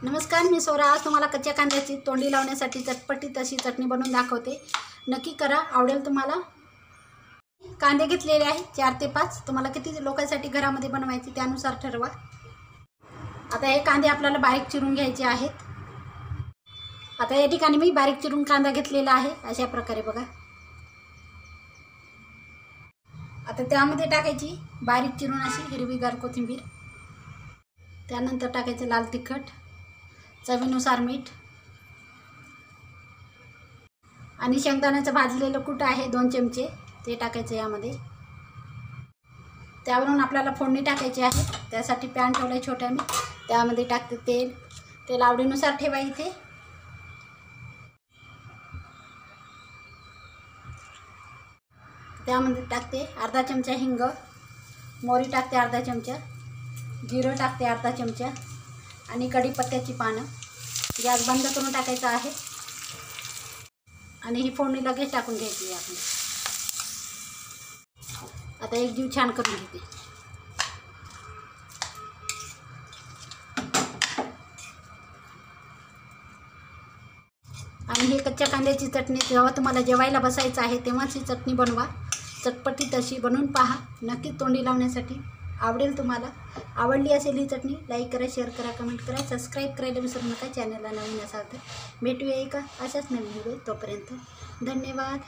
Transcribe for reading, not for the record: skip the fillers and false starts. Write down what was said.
नमस्कार, मी सोरा. आज तुम्हाला कच्च्या कांद्याची तोंडी लावण्यासाठी चटपटीत अशी चटणी बनवून दाखवते. नक्की करा, आवडेल तुम्हाला. कांदे घेतलेले आहे 4 ते 5. तुम्हाला किती लोकांसाठी घरामध्ये बनवायचे त्यानुसार ठरवा. आता हे कांदे आपल्याला बारीक चिरून घ्यायचे आहेत. आता या ठिकाणी मी बारीक चिरून कांदा घेतलेला आहे अशा प्रकारे बघा. आता त्यामध्ये टाकायची बारीक चिरून अशी हिरवीगार कोथिंबीर. त्यानंतर टाकायचं लाल तिखट, चवीनुसार मीठ आणि शेंगदाण्याचं भाजलेलं कूट आहे 2 चमचे, ते टाकायचं यामध्ये. त्यावरून आपल्याला फोडणी टाकायची आहे. त्यासाठी पॅन ठेवलाय छोटा मी. त्यामध्ये टाकते तेल आवडीनुसार ठेवा इथे. त्यामध्ये टाकते अर्धा चमचा हिंग, मोहरी टाकते अर्धा चमचा, जिरं टाकते अर्धा चमचा आणि कढीपत्त्याची पानं. गॅस बंद करून टाकायचा आहे आणि ही फोडणी लगेच टाकून घ्यायची आपण. आता एक जीव छान करून घेते. आणि ही कच्च्या कांद्याची चटणी जेव्हा तुम्हाला जेवायला बसायचं आहे तेव्हाच ही चटणी बनवा. चटपटीत अशी बनवून पहा. नक्की तोंडी लावण्यासाठी आवडेल तुम्हाला. आवडली असेल ही चटणी लाईक करा, शेअर करा, कमेंट करा, सबस्क्राईब करायला विसरू नका. चॅनलला नवीन असाल तर भेटूया एका अशाच नवीन व्हिडिओ. तोपर्यंत धन्यवाद.